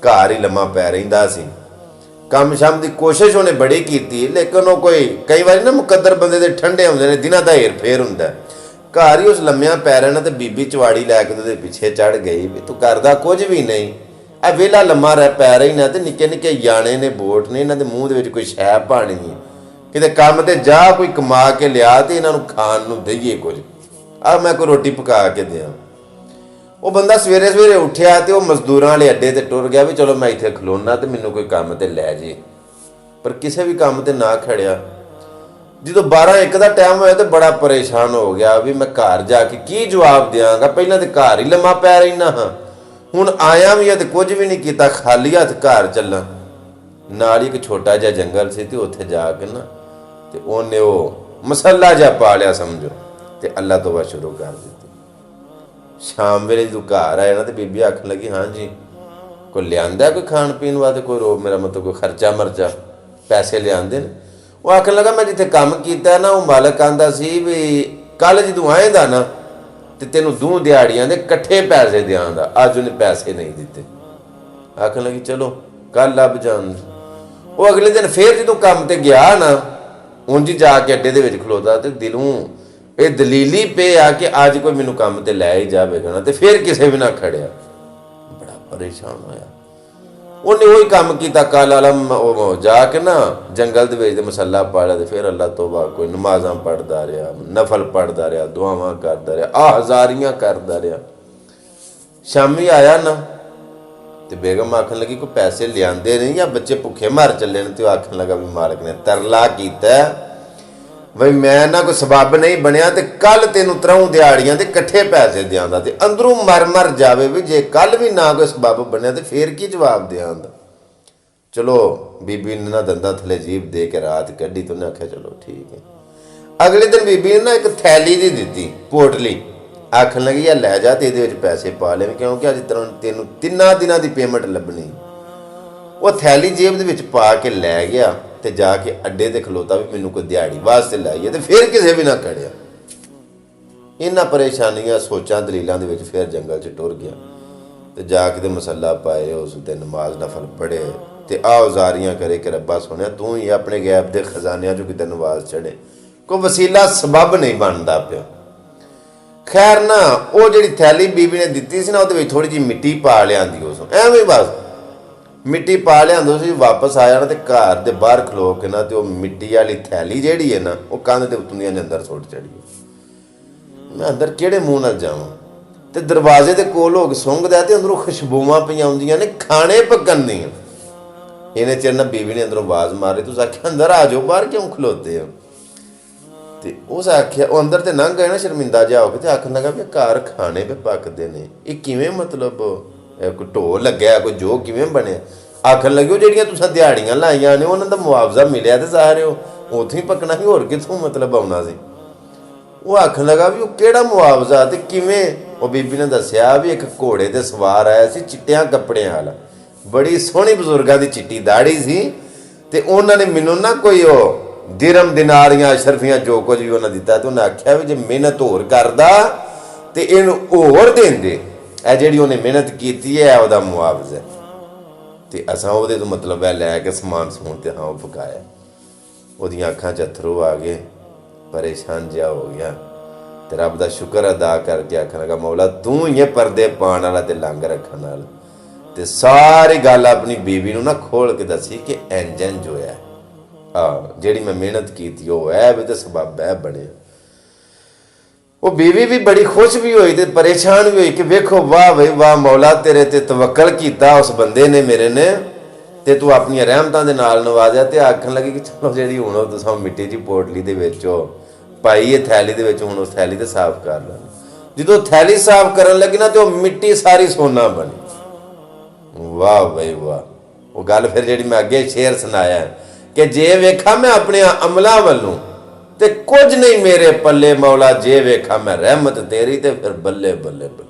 घर ही लम्मा पै रहिंदा सी। काम शाम की कोशिश उन्हें बड़ी की, लेकिन वो कोई कई बार ना मुकद्दर बंदे दे ठंडे होंदे ने, दिनां दा हेर फेर हुंदा। घर ही उस लम्मिया पै रहना तो बीबी चवाड़ी लैके तो पिछे चढ़ गई भी तू करदा कुछ भी नहीं, आ वेला लम्मा रह पै रही ना, तो निक्के निक्के याने ने बोट ने, इन्हां दे मूँह दे विच कोई शै पानी नहीं, किते काम ते जा कोई कमा के लिया तो इन्हां नूं खाण नूं दईए कुछ, आ मैं कोई रोटी पका के दियां। वो बंदा सवेरे सवेरे उठिया तो मजदूरां वाले अड्डे ते टुर गया भी चलो मैं इत्थे खलोना तो मैनूं कोई काम ते लै जे, पर किसी भी काम ते ना खड़िया। जो 12-1 का टाइम होया तो बड़ा परेशान हो गया भी मैं घर जाके की जवाब देंगा, पहला तो घर ही लम्मा पै रही हाँ, हुण आया भी है तो कुछ भी नहीं किया, खाली हथ घर चलना। नाल ही एक छोटा जिहा जंगल से उत्थे जाके ना तो उन्हें वो मसला जिहा पा लिया समझो, तो अल्लाह तौबा शुरू कर दी। शाम वेले जो घर आया ना तो बीबी आखन लगी हाँ जी कोई लिया कोई खाण पीण वास्ते, कोई रो मेरा मतलब कोई खर्चा मर्चा पैसे लिया ने। वो आखन लगा मैं जिथे काम किया ना वो मालक आंदा सी भी कल जो आएगा ना तो तेनों 2 दिहाड़ियां दे कट्ठे पैसे देंगा, अज उन्हें पैसे नहीं दिते। आखन लगी चलो कल लभ जान। वो अगले दिन फिर जो काम ते गया ना उंज जाके अड्डे दे विच खलोता तो दिलों ये दलीली पे आ कि अज कोई मैनू काम ते लै ही जावेगा ना, तो फिर किसी भी ना खड़िया, बड़ा परेशान होया। उन्हें वही काम किया कल वाला जाके ना जंगल दे विच मसला पाया, तो फिर अल्लाह तौबा कोई नमाज़ां पढ़दा रहा, नफल पढ़दा रहा, दुआवां करदा रहा, हज़ारियां करदा रहा। शामी आया ना तो बेगम आखन लगी कोई पैसे लियादे नहीं या बच्चे भुखे मर चले ने, तो आखन लगा भी मालिक ने तरला किया बई मैं ना कोई सबब नहीं बनया तो कल तेनों 3 दिहाड़ियां दे कट्ठे पैसे देंगा, तो अंदरों मर मर जावे भी जे कल भी ना कोई सबब बनया तो फिर की जवाब देंगा। चलो बीबी ने ना दंदा थले जीभ दे के रात कढ़ी, तो उन्हें आख्या चलो ठीक है। अगले दिन बीबी ने ना एक थैली दी दी पोटली, आखन लगी या लै जा तो ये पैसे पा ले, क्योंकि अज तेनों 3 दिनों की पेमेंट लभनी। वो थैली जेब दे विच पा के लै गया तो जाके अड्डे ते खलोता भी मैनू कोई दिहाड़ी वास्ते लाइए, तो फिर किसी भी ना खड़िया। इन्हां परेशानियां सोचां दलीलों के फिर जंगल च टुर गया, तो जाके तो मसला पाए, उस दिन नमाज नफल पढ़े, तो औजारियां करे कि रब्बा सुनिया तू ही अपने गैब के खजानिया चो किते नवाज चढ़े, कोई वसीला सबब नहीं बनता पिया। खैर ना वो जी थैली बीबी ने दी सी ना वो थोड़ी जी मिट्टी पा लिया, उस एवं बस मिट्टी पा लिया, वापस आया ना तो घर के बाहर खलो के ना तो मिट्टी वाली थैली जी है ना वो कंध के उत्तों ने अंदर सुट चढ़ी। मैं अंदर किहड़े मूँह नाल जावां, तो दरवाजे के कोल हो के सुंघदा तो अंदरों खुशबूआं पईआं आउंदियां ने खाने पकन दियां। इन्हें चिर ना बीबी ने अंदरों आवाज़ मारी, तुस आख्या अंदर आ जाओ, बाहर क्यों खलोते हो। तो उस आख्या वो अंदर तो लंघ गए ना शर्मिंदा जा हो के, आखन लगा भी घर खाने पे पकते ने, ये किवें मतलब कोई ढो लग्या कोई जो किवें बने। आखन लगे वो जिहड़ियां तुसां दिहाड़ियां लाइयां ने उन्हां दा मुआवजा मिलिया तो सारे उत्थे ही पकना ही, होर कित्थों मतलब आउणा सी। वो आखन लगा भी वो किहड़ा मुआवजा ते किवें। वो बीबी ने दस्सिया भी एक घोड़े ते सवार आया सी चिट्टियां कपड़ियां वाला, बड़ी सोहनी बजुर्गां दी चिट्टी दाड़ी सी, ते उन्हां ने मैनूं ना कोई दिरम दिनारियां अशरफियां जो कुछ भी उन्हें दिता, तो उन्हें आख्या भी जे मेहनत होर करदा तो इनू होर देंदे, ए जिहड़ी उन्हें मेहनत की है वह मुआवजा। तो असां वो तो मतलब है लैके समान समून तो हाँ पकाया। वोदियां अखां च अथरू आ गए, परेशान जिहा हो गया, तो रब का शुक्र अदा करके आखन लगा मौला तू ही परदे पाने वाला ते लंघ रखने वाला। तो सारी गल अपनी बीवी नूं ना खोल के दसी कि इंज इंज होया, जिहड़ी मैं मेहनत की वो है भी तो सबब है बने। वो बीवी भी बड़ी खुश भी हुई तो परेशान भी हुई कि वेखो वाह भाई वाह मौला तेरे ते तवक्कल किया उस बंदे ने मेरे ने, ते तू अपनी रहमतां दे नाल नवाजिया। तो आखन लगी कि चलो जी हुण तुसां मिट्टी जी पोटली दे विच पाई है थैली दे विच, हुण उस थैली ते साफ कर लै। जो थैली साफ करन लगी ना तो मिट्टी सारी सोना बनी। वाह भाई वाह। वो गल फिर जी मैं अगे शेर सुनाया कि जे वेखा मैं अपने अमलों वालों ते कुछ नहीं मेरे पल्ले मौला, जे वेखा मैं रहमत तेरी ते फिर बल्ले बल्ले बल्ले।